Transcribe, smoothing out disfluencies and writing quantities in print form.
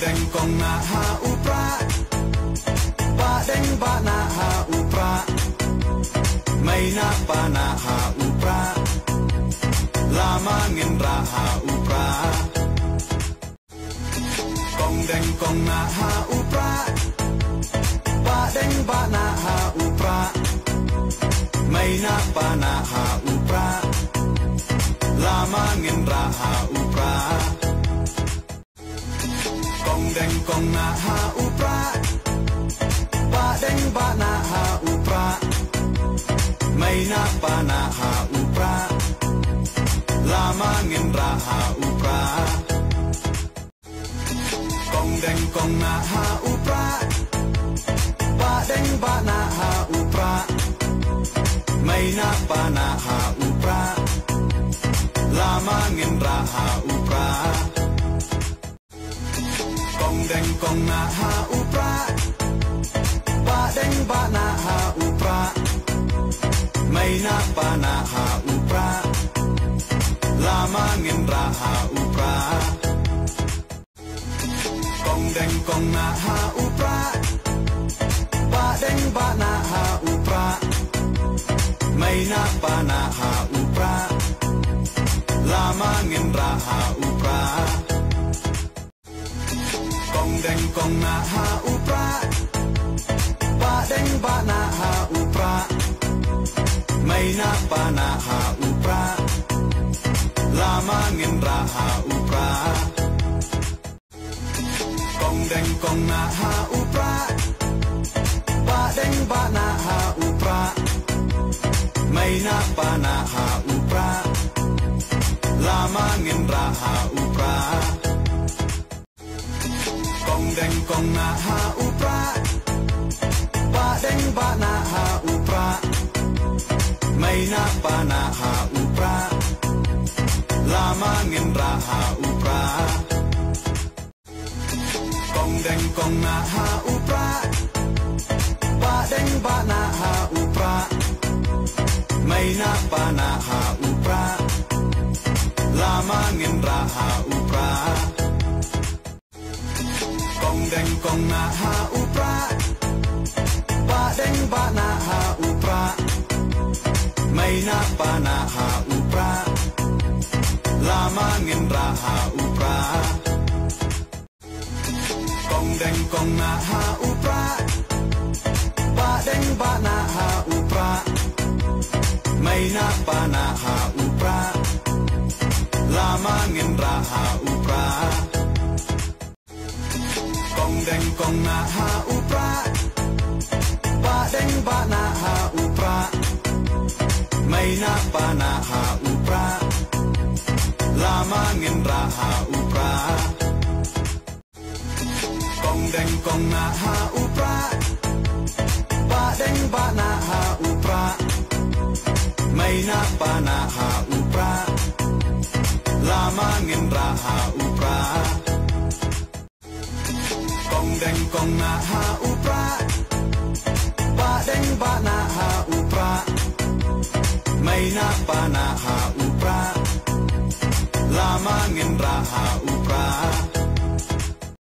deng kong na ha upra, ba deng ba na ha upra, may na pa na ha upra, lamangin ra ha upra. Kong deng kong na ha upra, ba deng ba na ha upra, may na pa na ha upra, lamangin ra ha upra. Kong deng kong na ha upra, ba deng ba na ha upra, may na pa na ha upra, lamangin ra ha upra. Kong deng kong na ha upra, ba deng ba na ha upra, may na pa na ha upra, lamangin ra ha upra. Kong deng kong na ha upra, ba deng ba na ha upra, may na pa na ha upra, lamangin ra ha upra. Kong deng kong na ha upra, ba deng ba na ha upra, may na pa na ha upra, lamangin ra ha upra. Kong deng kong na ha upra, ba deng ba na ha upra, may na pa na ha upra, lamangin ra ha upra. Kong deng kong na ha upra, ba deng ba na ha upra, may na pa na ha upra, lamangin ra ha upra. Kong deng kong na ha upra, ba deng ba na ha upra, may na pa na ha upra, lamangin ra ha upra. Kong deng kong na ha upra, ba deng ba na ha upra, may na pa na ha upra, lamangin ra ha upra. Kong deng kong na ha upra, ba deng ba na ha upra, may na pa na ha upra, lamangin ra ha upra. Kong deng kong na ha upra, ba deng ba na ha upra, may na pa na ha upra, lamangin ra ha upra. Kong deng kong na ha upra, ba deng ba na ha upra, may na pa na ha upra, lamangin ra ha upra. Kong deng kong na ha upra, ba deng ba na ha upra, may na pa na ha upra, lamangin ra ha upra. Kong deng kong na ha upra,